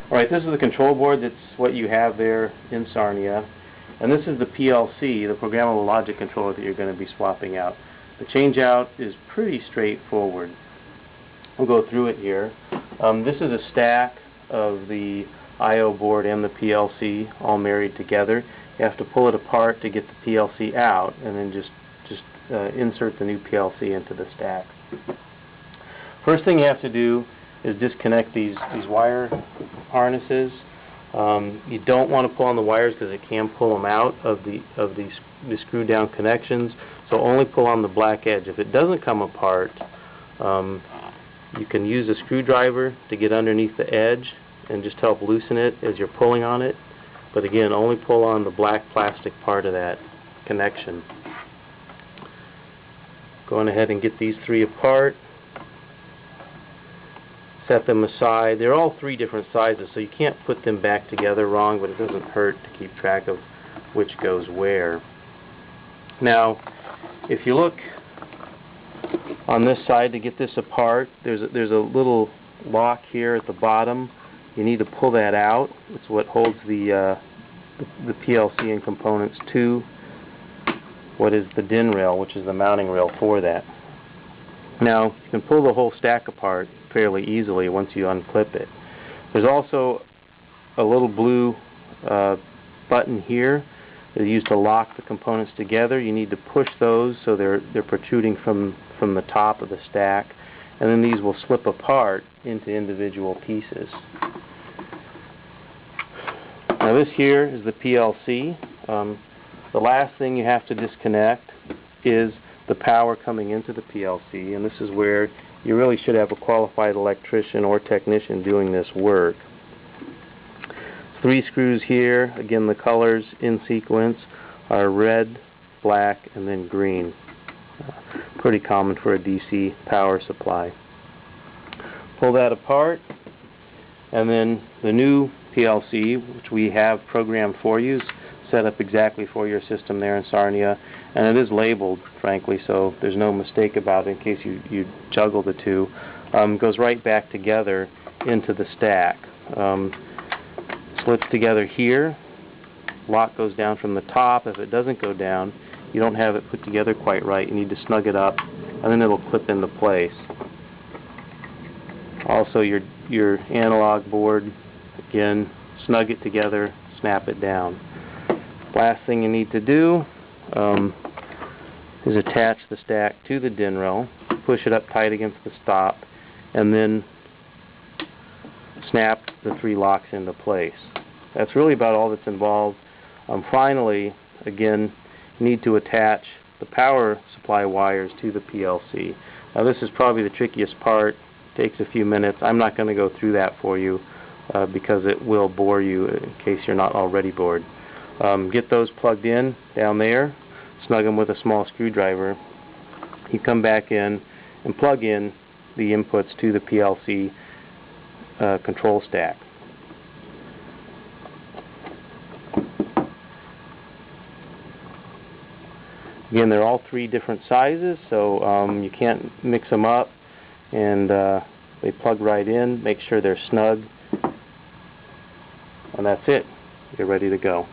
Alright, this is the control board. That's what you have there in Sarnia. And this is the PLC, the programmable logic controller that you're going to be swapping out. The change out is pretty straightforward. We'll go through it here. This is a stack of the I/O board and the PLC all married together. You have to pull it apart to get the PLC out, and then just insert the new PLC into the stack. First thing you have to do is disconnect these wire harnesses. You don't want to pull on the wires because it can pull them out of the screw down connections. So only pull on the black edge. If it doesn't come apart, you can use a screwdriver to get underneath the edge and just help loosen it as you're pulling on it. But again, only pull on the black plastic part of that connection. Going ahead and get these three apart. Set them aside. They're all three different sizes, so you can't put them back together wrong, but it doesn't hurt to keep track of which goes where. Now, if you look on this side to get this apart, there's a little lock here at the bottom. You need to pull that out. It's what holds the PLC and components to what is the DIN rail, which is the mounting rail for that. Now, you can pull the whole stack apart fairly easily once you unclip it. There's also a little blue button here that is used to lock the components together. You need to push those so they're protruding from the top of the stack, and then these will slip apart into individual pieces. Now this here is the PLC. The last thing you have to disconnect is the power coming into the PLC, and this is where you really should have a qualified electrician or technician doing this work. 3 screws here. Again, the colors in sequence are red, black, and then green. Pretty common for a DC power supply. Pull that apart, and then the new PLC, which we have programmed for you, is set up exactly for your system there in Sarnia, and it is labeled, frankly, so there's no mistake about it in case you juggle the two. Goes right back together into the stack. Slips together here. Lock goes down from the top. If it doesn't go down, you don't have it put together quite right. You need to snug it up, and then it'll clip into place. Also, your analog board, again, snug it together, snap it down. Last thing you need to do is attach the stack to the DIN rail, push it up tight against the stop, and then snap the 3 locks into place. That's really about all that's involved. Finally, again, you need to attach the power supply wires to the PLC. Now this is probably the trickiest part. It takes a few minutes. I'm not going to go through that for you because it will bore you in case you're not already bored. Get those plugged in down there, snug them with a small screwdriver. You come back in and plug in the inputs to the PLC control stack. Again, they're all 3 different sizes, so you can't mix them up, and they plug right in. Make sure they're snug, and that's it. You're ready to go.